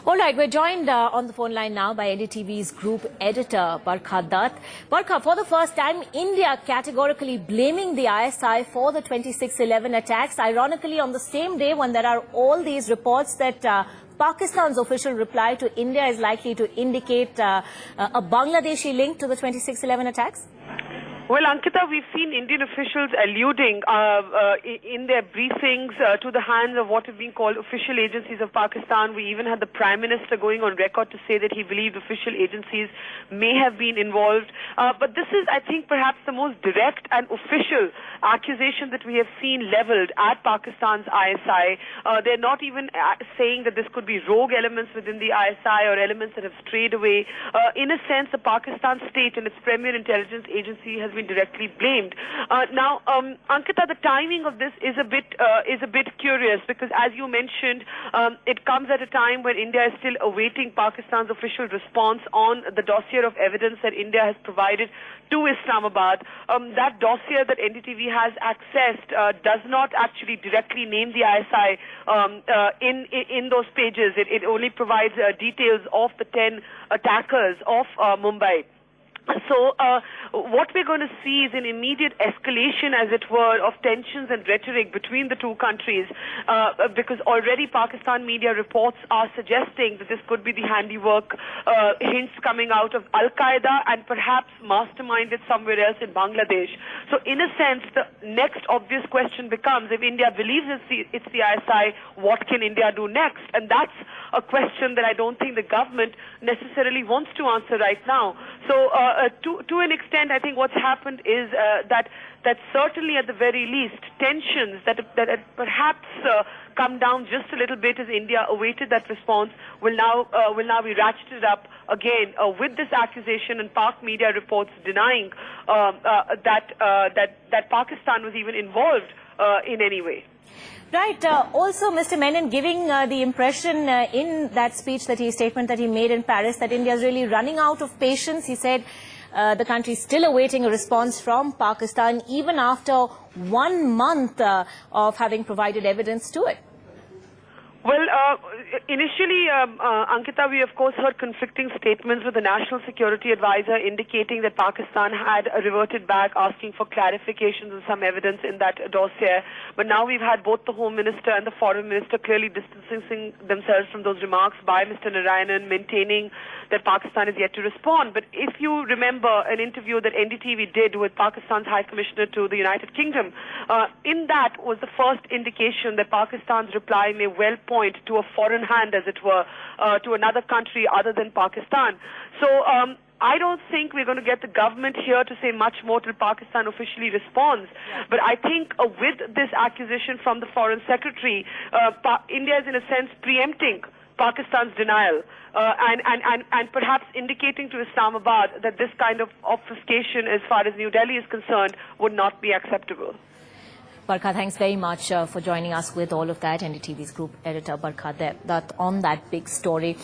All right, we're joined on the phone line now by NDTV's group editor, Barkha Dutt. Barkha, for the first time, India categorically blaming the ISI for the 26/11 attacks. Ironically, on the same day when there are all these reports that Pakistan's official reply to India is likely to indicate a Bangladeshi link to the 26/11 attacks? Well, Ankita, we've seen Indian officials alluding in their briefings to the hands of what have been called official agencies of Pakistan. We even had the Prime Minister going on record to say that he believed official agencies may have been involved. But this is, I think, perhaps the most direct and official accusation that we have seen leveled at Pakistan's ISI. They're not even saying that this could be rogue elements within the ISI or elements that have strayed away. In a sense, the Pakistan state and its premier intelligence agency has been directly blamed. Now, Ankita, the timing of this is a bit curious because, as you mentioned, it comes at a time when India is still awaiting Pakistan's official response on the dossier of evidence that India has provided to Islamabad. That dossier that NDTV has accessed does not actually directly name the ISI in those pages. It only provides details of the 10 attackers of Mumbai. So what we're going to see is an immediate escalation, as it were, of tensions and rhetoric between the two countries because already Pakistan media reports are suggesting that this could be the handiwork, hints coming out of Al-Qaeda and perhaps masterminded somewhere else in Bangladesh. So in a sense, the next obvious question becomes, if India believes it's the ISI, what can India do next? And that's a question that I don't think the government necessarily wants to answer right now. So to an extent, I think what's happened is that certainly at the very least, tensions that had perhaps come down just a little bit as India awaited that response will now be ratcheted up again with this accusation and Pak media reports denying that Pakistan was even involved in any way. Right. Also, Mr. Menon giving the impression in that statement that he made in Paris that India is really running out of patience. He said the country is still awaiting a response from Pakistan even after 1 month of having provided evidence to it. Well, initially, Ankita, we of course heard conflicting statements with the National Security Advisor indicating that Pakistan had reverted back asking for clarifications and some evidence in that dossier. But now we've had both the Home Minister and the Foreign Minister clearly distancing themselves from those remarks by Mr. Narayanan, maintaining that Pakistan is yet to respond. But if you remember an interview that NDTV did with Pakistan's High Commissioner to the United Kingdom, in that was the first indication that Pakistan's reply may well point to a foreign hand, as it were, to another country other than Pakistan. So I don't think we're going to get the government here to say much more till Pakistan officially responds. But I think with this accusation from the Foreign Secretary, India is in a sense preempting Pakistan's denial and perhaps indicating to Islamabad that this kind of obfuscation as far as New Delhi is concerned would not be acceptable. Barkha, thanks very much for joining us with all of that. NDTV's group editor, Barkha Dutt, on that big story.